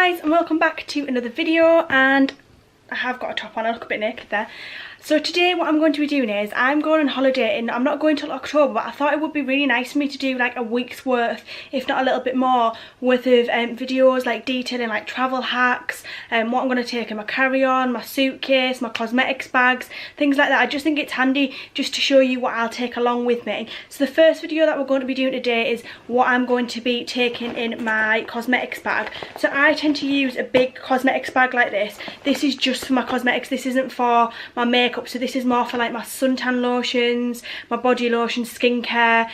guys, and welcome back to another video. And I have got a top on, I look a bit naked there. So today what I'm going to be doing is I'm going on holiday, and I'm not going till October, but I thought it would be really nice for me to do like a week's worth, if not a little bit more, worth of videos like detailing like travel hacks and what I'm going to take in my carry-on, my suitcase, my cosmetics bags, things like that. I just think it's handy just to show you what I'll take along with me. So the first video that we're going to be doing today is what I'm going to be taking in my cosmetics bag. So I tend to use a big cosmetics bag like this. This is just for my cosmetics, this isn't for my makeup. So this is more for like my suntan lotions, my body lotions, skincare,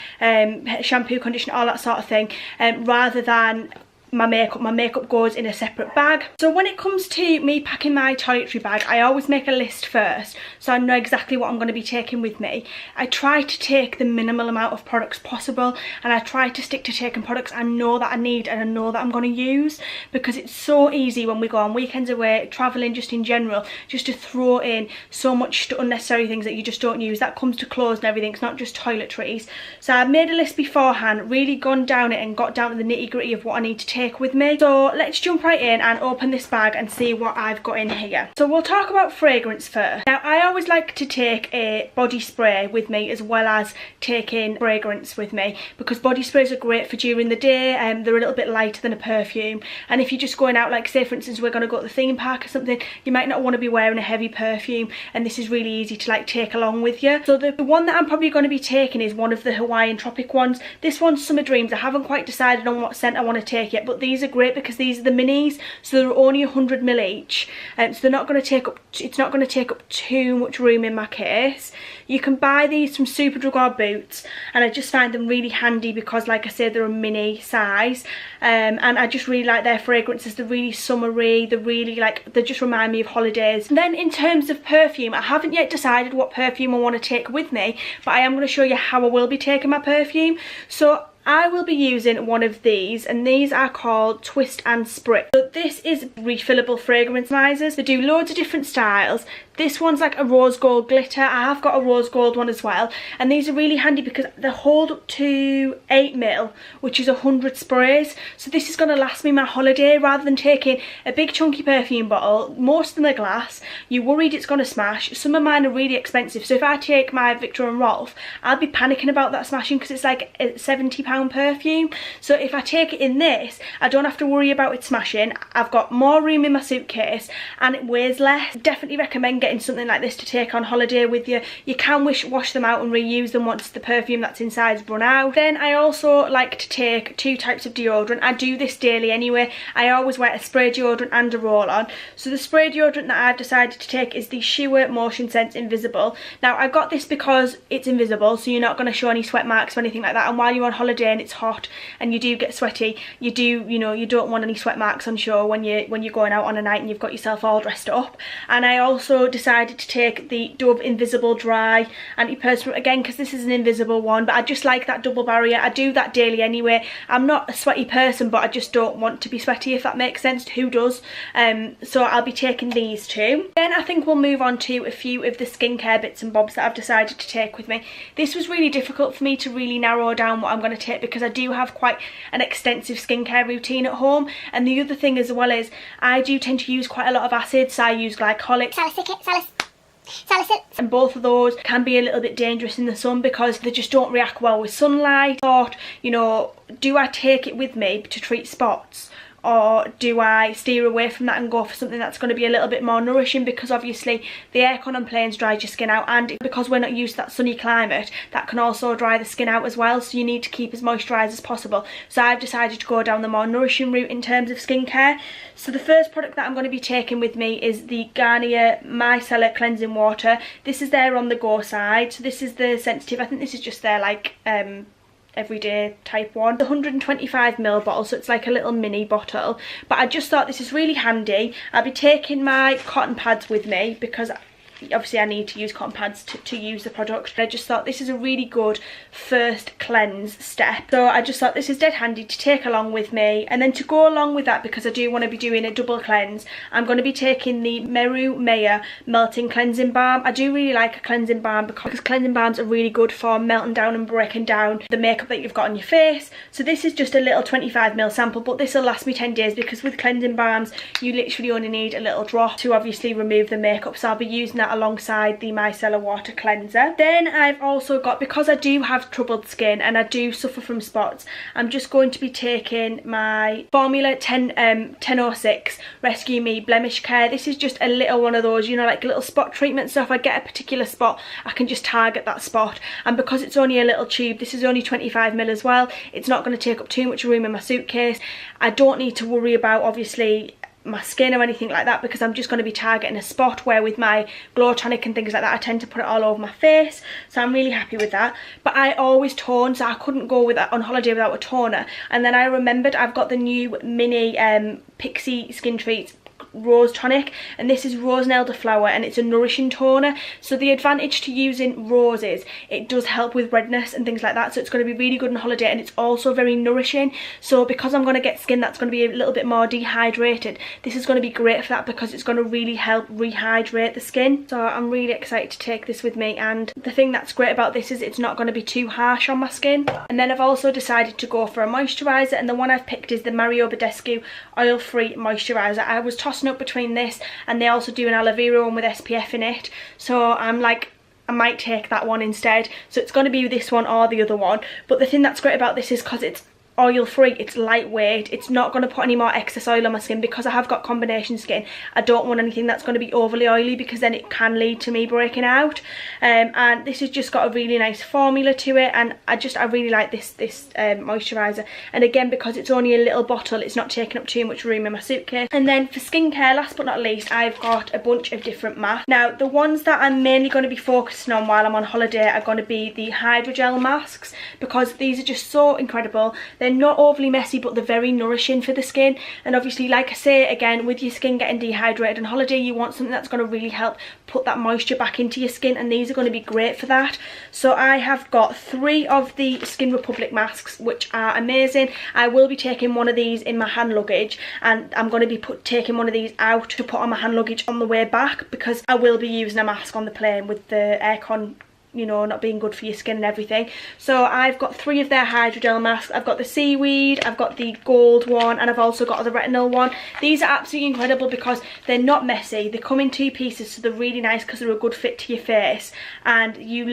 shampoo, conditioner, all that sort of thing, rather than my makeup goes in a separate bag. So when it comes to me packing my toiletry bag, I always make a list first so I know exactly what I'm going to be taking with me. I try to take the minimal amount of products possible, and I try to stick to taking products I know that I need and I know that I'm going to use, because it's so easy when we go on weekends away, travelling just in general, just to throw in so much unnecessary things that you just don't use. That comes to clothes and everything, it's not just toiletries. So I made a list beforehand, really gone down it and got down to the nitty gritty of what I need to take with me. So let's jump right in and open this bag and see what I've got in here. So we'll talk about fragrance first. Now I always like to take a body spray with me as well as taking fragrance with me, because body sprays are great for during the day, and they're a little bit lighter than a perfume. And if you're just going out, like say for instance we're going to go to the theme park or something, you might not want to be wearing a heavy perfume, and this is really easy to like take along with you. So the one that I'm probably going to be taking is one of the Hawaiian tropic ones. This one's Summer Dreams. I haven't quite decided on what scent I want to take yet, but these are great because these are the minis, so they're only 100ml each, so they're not going to take up, it's not going to take up too much room in my case. You can buy these from Superdrug or Boots, and I just find them really handy because like I said, they're a mini size, and I just really like their fragrances. They're really summery, they're really like, they just remind me of holidays. And then in terms of perfume, I haven't yet decided what perfume I want to take with me, but I am going to show you how I will be taking my perfume. So I will be using one of these, and these are called Twist and Spritz. So this is refillable fragrance misers. They do loads of different styles. This one's like a rose gold glitter. I have got a rose gold one as well, and these are really handy because they hold up to 8ml, which is 100 sprays. So this is going to last me my holiday, rather than taking a big chunky perfume bottle, most of them are glass, you're worried it's going to smash. Some of mine are really expensive, so if I take my Victor and Rolf, I'll be panicking about that smashing because it's like a £70 perfume. So if I take it in this, I don't have to worry about it smashing. I've got more room in my suitcase and it weighs less. Definitely recommend getting something like this to take on holiday with you. You can wash them out and reuse them once the perfume that's inside's run out. Then I also like to take 2 types of deodorant. I do this daily anyway. I always wear a spray deodorant and a roll-on. So the spray deodorant that I've decided to take is the Howe Motion Sense Invisible. Now I got this because it's invisible, so you're not going to show any sweat marks or anything like that, and while you're on holiday and it's hot and you do get sweaty, you don't want any sweat marks on show when you're going out on a night and you've got yourself all dressed up. And I also decided to take the Dove Invisible Dry Antiperspirant again because this is an invisible one, but I just like that double barrier. I do that daily anyway. I'm not a sweaty person, but I just don't want to be sweaty, if that makes sense. Who does? So I'll be taking these two. Then I think we'll move on to a few of the skincare bits and bobs that I've decided to take with me. This was really difficult for me to really narrow down what I'm going to take because I do have quite an extensive skincare routine at home, and the other thing as well is I do tend to use quite a lot of acids. So I use glycolic, salicylic, and both of those can be a little bit dangerous in the sun because they just don't react well with sunlight. Thought, do I take it with me to treat spots, or do I steer away from that and go for something that's going to be a little bit more nourishing? Because obviously the aircon on planes dries your skin out, and because we're not used to that sunny climate, that can also dry the skin out as well, so you need to keep as moisturised as possible. So I've decided to go down the more nourishing route in terms of skincare. So the first product that I'm going to be taking with me is the Garnier Micellar Cleansing Water. This is their on the go side, so this is the sensitive. I think this is just their like everyday type one. The 125ml bottle, so it's like a little mini bottle, but I just thought this is really handy. I'll be taking my cotton pads with me because obviously I need to use cotton pads to use the product. I just thought this is a really good first cleanse step, so I just thought this is dead handy to take along with me. And then to go along with that, because I do want to be doing a double cleanse, I'm going to be taking the Meru Maya melting cleansing balm. I do really like a cleansing balm because cleansing balms are really good for melting down and breaking down the makeup that you've got on your face. So this is just a little 25ml sample, but this will last me 10 days because with cleansing balms you literally only need a little drop to obviously remove the makeup. So I'll be using that alongside the micellar water cleanser. Then I've also got, because I do have troubled skin and I do suffer from spots, I'm just going to be taking my Formula 1006 Rescue Me Blemish Care. This is just a little one of those, you know, like little spot treatment stuff. I get a particular spot, I can just target that spot, and because it's only a little tube, this is only 25ml as well, it's not going to take up too much room in my suitcase. I don't need to worry about obviously my skin or anything like that because I'm just going to be targeting a spot, where with my glow tonic and things like that I tend to put it all over my face. So I'm really happy with that. But I always tone, so I couldn't go with that on holiday without a toner. And then I remembered I've got the new mini Pixie Skin Treats rose tonic, and this is rose and elderflower, and it's a nourishing toner. So the advantage to using rose is it does help with redness and things like that, so it's going to be really good on holiday, and it's also very nourishing. So because I'm going to get skin that's going to be a little bit more dehydrated, this is going to be great for that because it's going to really help rehydrate the skin. So I'm really excited to take this with me, and the thing that's great about this is it's not going to be too harsh on my skin. And then I've also decided to go for a moisturiser, and the one I've picked is the Howe oil-free moisturiser. I was tossing up between this, and they also do an aloe vera one with SPF in it, so I'm like, I might take that one instead. So it's going to be this one or the other one. But the thing that's great about this is because it's oil free, it's lightweight, it's not going to put any more excess oil on my skin. Because I have got combination skin, I don't want anything that's going to be overly oily because then it can lead to me breaking out. And this has just got a really nice formula to it, and I really like this moisturiser. And again, because it's only a little bottle, it's not taking up too much room in my suitcase. And then for skincare, last but not least, I've got a bunch of different masks. Now the ones that I'm mainly going to be focusing on while I'm on holiday are going to be the hydrogel masks, because these are just so incredible. They're not overly messy, but they're very nourishing for the skin. And obviously, like I say again, with your skin getting dehydrated on holiday, you want something that's going to really help put that moisture back into your skin, and these are going to be great for that. So I have got 3 of the Skin Republic masks, which are amazing. I will be taking one of these in my hand luggage, and I'm going to be taking one of these out to put on my hand luggage on the way back, because I will be using a mask on the plane with the aircon, you know, not being good for your skin and everything. So I've got 3 of their hydrogel masks. I've got the seaweed, I've got the gold one, and I've also got the retinol one. These are absolutely incredible because they're not messy. They come in 2 pieces, so they're really nice because they're a good fit to your face. And you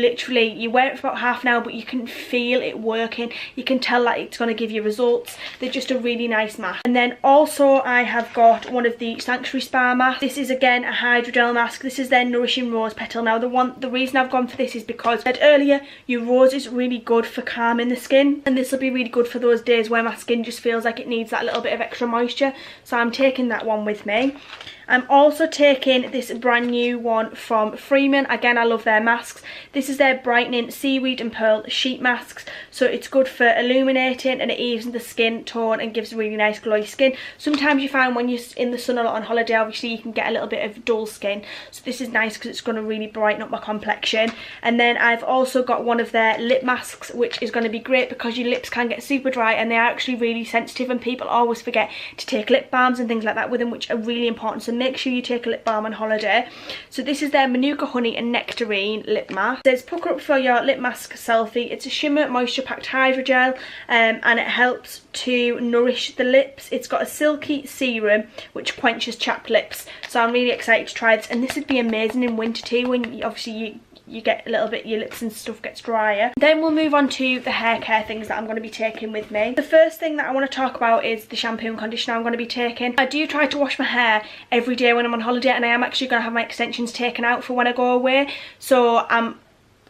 wear it for about half an hour, but you can feel it working. You can tell that it's going to give you results. They're just a really nice mask. And then also I have got one of the Sanctuary Spa masks. This is again a hydrogel mask. This is their Nourishing Rose Petal. Now the reason I've gone for this is because I said earlier, your rose is really good for calming the skin, and this will be really good for those days where my skin just feels like it needs that little bit of extra moisture. So I'm taking that one with me. I'm also taking this brand new one from Freeman. Again, I love their masks. This is their brightening seaweed and pearl sheet masks. So it's good for illuminating, and it evens the skin tone and gives really nice glowy skin. Sometimes you find when you're in the sun a lot on holiday, obviously you can get a little bit of dull skin. So this is nice because it's going to really brighten up my complexion. And then I've also got one of their lip masks, which is going to be great because your lips can get super dry and they are actually really sensitive, and people always forget to take lip balms and things like that with them, which are really important. So make sure you take a lip balm on holiday. So this is their Manuka Honey and Nectarine lip mask. It says pucker up for your lip mask selfie. It's a shimmer moisture packed hydrogel, and it helps to nourish the lips. It's got a silky serum which quenches chapped lips. So I'm really excited to try this, and this would be amazing in winter too, when obviously you get a little bit, your lips and stuff gets drier. Then we'll move on to the hair care things that I'm going to be taking with me. The first thing that I want to talk about is the shampoo and conditioner I'm going to be taking. I do try to wash my hair every day when I'm on holiday, and I am actually going to have my extensions taken out for when I go away. So I'm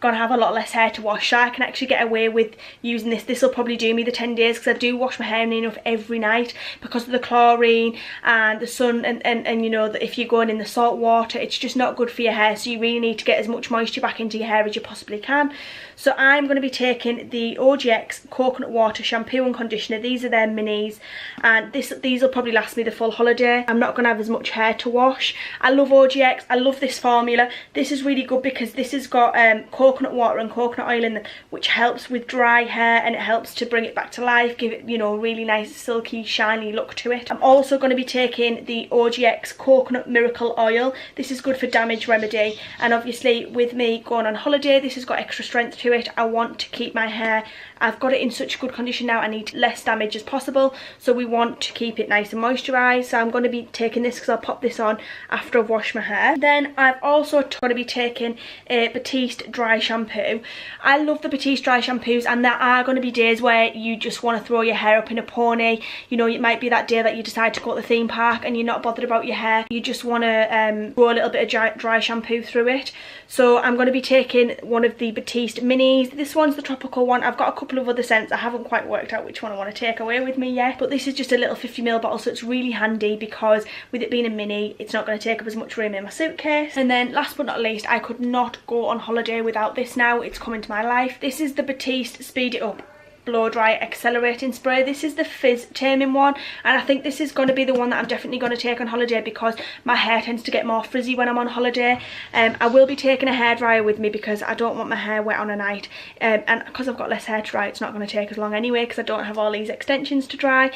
gonna have a lot less hair to wash, so I can actually get away with using this. This will probably do me the 10 days because I do wash my hair enough every night because of the chlorine and the sun, and you know that if you're going in the salt water, it's just not good for your hair, so you really need to get as much moisture back into your hair as you possibly can. So I'm going to be taking the OGX coconut water shampoo and conditioner. These are their minis, and these will probably last me the full holiday. I'm not going to have as much hair to wash. I love OGX. I love this formula. This is really good because this has got coconut water and coconut oil in them, which helps with dry hair, and it helps to bring it back to life, give it, you know, a really nice silky shiny look to it. I'm also going to be taking the OGX coconut miracle oil. This is good for damage remedy, and obviously with me going on holiday, this has got extra strength to it. I want to keep my hair, I've got it in such good condition now, I need less damage as possible, so we want to keep it nice and moisturised. So I'm going to be taking this because I'll pop this on after I've washed my hair. Then I've also going to be taking a Batiste dry shampoo. I love the Batiste dry shampoos, and there are going to be days where you just want to throw your hair up in a pony. You know, it might be that day that you decide to go to the theme park and you're not bothered about your hair, you just want to throw a little bit of dry shampoo through it. So I'm going to be taking one of the Batiste minis. This one's the tropical one. I've got a couple of other scents. I haven't quite worked out which one I want to take away with me yet, but this is just a little 50ml bottle, so it's really handy because with it being a mini, it's not going to take up as much room in my suitcase. And then last but not least, I could not go on holiday without this now. It's come into my life. This is the Batiste Speed It Up blow dry accelerating spray. This is the fizz taming one, and I think this is going to be the one that I'm definitely going to take on holiday because my hair tends to get more frizzy when I'm on holiday. I will be taking a hairdryer with me because I don't want my hair wet on a night, and because I've got less hair to dry, it's not going to take as long anyway because I don't have all these extensions to dry.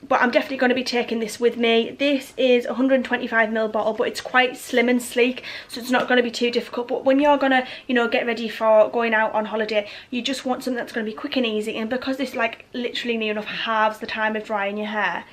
But I'm definitely going to be taking this with me. This is a 125ml bottle, but it's quite slim and sleek, so it's not going to be too difficult. But when you're going to, you know, get ready for going out on holiday, you just want something that's going to be quick and easy, and because this like literally near enough halves the time of drying your hair,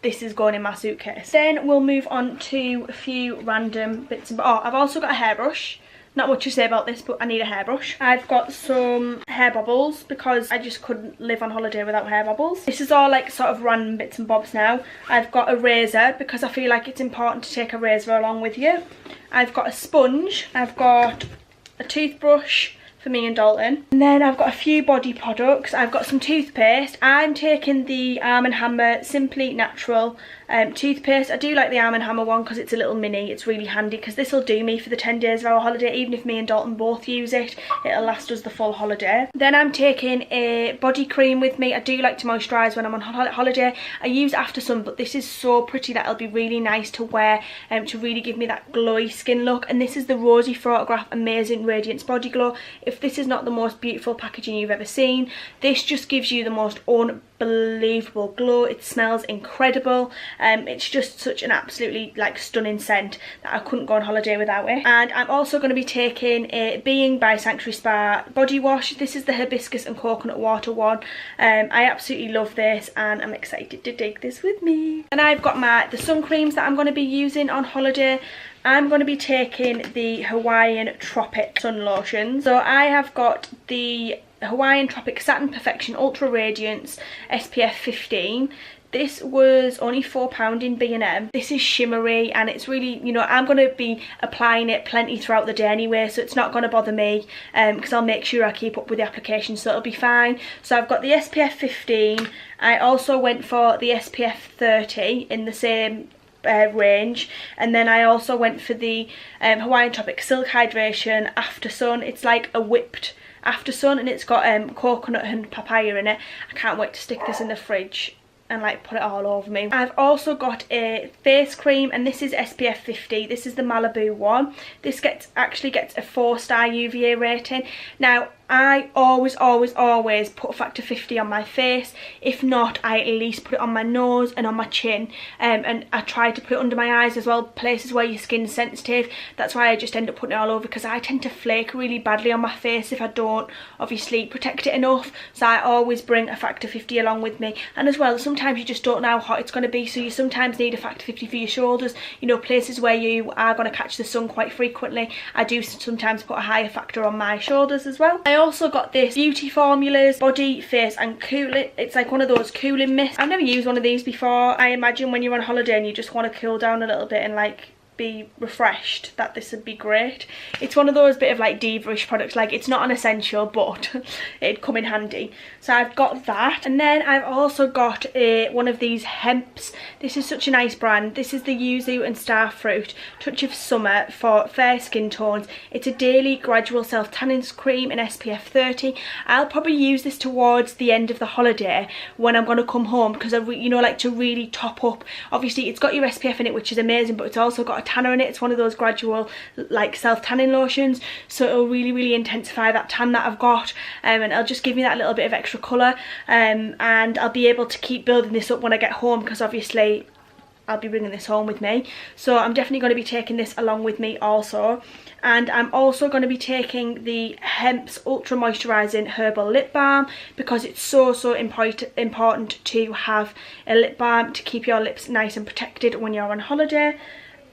this is going in my suitcase. Then we'll move on to a few random bits and I've also got a hairbrush. Not much to say about this, but I need a hairbrush. I've got some hair bobbles because I just couldn't live on holiday without hair bobbles. This is all like sort of random bits and bobs now. I've got a razor because I feel like it's important to take a razor along with you. I've got a sponge. I've got a toothbrush for me and Dalton. And then I've got a few body products. I've got some toothpaste. I'm taking the Arm & Hammer Simply Natural toothpaste. I do like the Arm & Hammer one because it's a little mini. It's really handy because this will do me for the 10 days of our holiday. Even if me and Dalton both use it, it'll last us the full holiday. Then I'm taking a body cream with me. I do like to moisturise when I'm on holiday. I use After Sun, but this is so pretty that it'll be really nice to wear to really give me that glowy skin look. And this is the Rosy Photograph Amazing Radiance Body Glow. If this is not the most beautiful packaging you've ever seen, this just gives you the most unbelievable glow. It smells incredible. It's just such an absolutely like stunning scent that I couldn't go on holiday without it. And I'm also going to be taking a Being by Sanctuary Spa body wash. This is the hibiscus and coconut water one. I absolutely love this and I'm excited to take this with me. And I've got the sun creams that I'm going to be using on holiday. I'm going to be taking the Hawaiian Tropic sun lotion. So I have got the Hawaiian Tropic Satin Perfection Ultra Radiance SPF 15. This was only £4 in B&M. This is shimmery and it's really, you know, I'm going to be applying it plenty throughout the day anyway, so it's not going to bother me because I'll make sure I keep up with the application, so it'll be fine. So I've got the SPF 15. I also went for the SPF 30 in the same range, and then I also went for the Hawaiian Tropic Silk Hydration After Sun. It's like a whipped After Sun and it's got coconut and papaya in it. I can't wait to stick this in the fridge and like put it all over me. I've also got a face cream and this is SPF 50. This is the Malibu one. This actually gets a 4-star UVA rating. Now I always put a factor 50 on my face. If not, I at least put it on my nose and on my chin, and I try to put it under my eyes as well, places where your skin's sensitive. That's why I just end up putting it all over, because I tend to flake really badly on my face if I don't obviously protect it enough. So I always bring a factor 50 along with me. And as well, sometimes you just don't know how hot it's going to be, so you sometimes need a factor 50 for your shoulders, you know, places where you are going to catch the sun quite frequently. I do sometimes put a higher factor on my shoulders as well. I also got this Beauty Formulas Body, Face and Cooling. It's like one of those cooling mists. I've never used one of these before. I imagine when you're on holiday and you just want to cool down a little bit and like be refreshed, that this would be great. It's one of those bit of like diva-ish products, like it's not an essential, but it'd come in handy. So I've got that, and then I've also got one of these hemps. This is such a nice brand. This is the yuzu and starfruit touch of summer for fair skin tones. It's a daily gradual self tanning cream in SPF 30. I'll probably use this towards the end of the holiday when I'm going to come home, because I you know, like to really top up. Obviously it's got your SPF in it, which is amazing, but it's also got a tanner in it. It's one of those gradual like self tanning lotions, so it'll really intensify that tan that I've got, and it'll just give me that little bit of extra colour, and I'll be able to keep building this up when I get home, because obviously I'll be bringing this home with me. So I'm definitely going to be taking this along with me also. And I'm also going to be taking the Hemp's Ultra Moisturising Herbal Lip Balm, because it's so important to have a lip balm to keep your lips nice and protected when you're on holiday.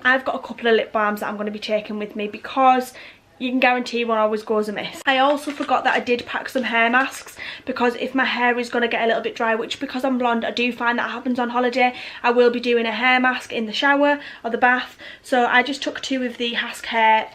I've got a couple of lip balms that I'm going to be taking with me, because you can guarantee one always goes amiss. I also forgot that I did pack some hair masks, because if my hair is going to get a little bit dry, which because I'm blonde I do find that happens on holiday, I will be doing a hair mask in the shower or the bath. So I just took 2 of the Hask hair.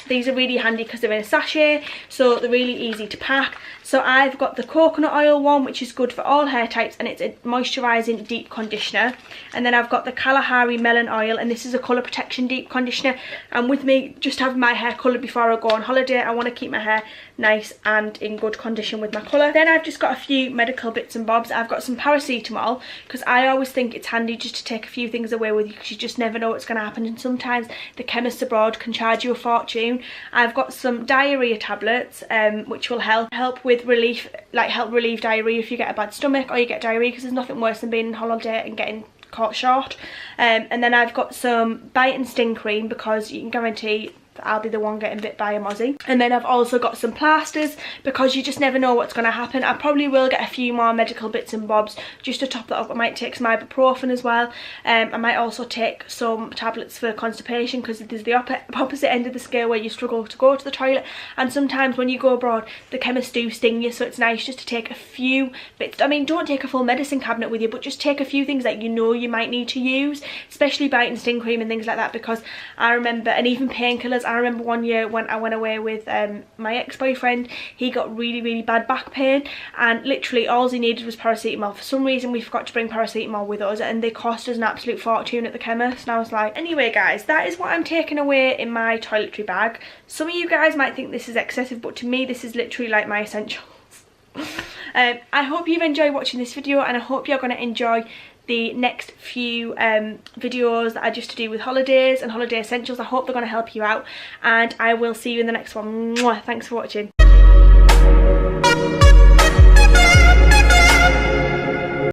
These are really handy because they're in a sachet, so they're really easy to pack. So I've got the coconut oil one, which is good for all hair types, and it's a moisturising deep conditioner. And then I've got the Kalahari melon oil, and this is a colour protection deep conditioner. And with me just having my hair coloured before I go on holiday, I want to keep my hair nice and in good condition with my colour. Then I've just got a few medical bits and bobs. I've got some paracetamol, because I always think it's handy just to take a few things away with you, because you just never know what's going to happen, and sometimes the chemists abroad can charge you a fortune. I've got some diarrhea tablets, which will help with relief, like help relieve diarrhea if you get a bad stomach or you get diarrhea, because there's nothing worse than being on holiday and getting caught short. And then I've got some bite and sting cream, because you can guarantee I'll be the one getting bit by a mozzie. And then I've also got some plasters, because you just never know what's going to happen. I probably will get a few more medical bits and bobs just to top that up. I might take some ibuprofen as well. I might also take some tablets for constipation, because there's the opposite end of the scale where you struggle to go to the toilet, and sometimes when you go abroad the chemists do sting you, so it's nice just to take a few bits. I mean, don't take a full medicine cabinet with you, but just take a few things that you know you might need to use, especially bite and sting cream and things like that, because I remember, and even painkillers. I remember one year when I went away with my ex-boyfriend, he got really bad back pain, and literally all he needed was paracetamol. For some reason we forgot to bring paracetamol with us, and they cost us an absolute fortune at the chemist. And I was like, anyway guys, that is what I'm taking away in my toiletry bag. Some of you guys might think this is excessive, but to me this is literally like my essentials. I hope you've enjoyed watching this video, and I hope you're going to enjoy the next few videos that are just to do with holidays and holiday essentials. I hope they're going to help you out, and I will see you in the next one. Mwah. Thanks for watching.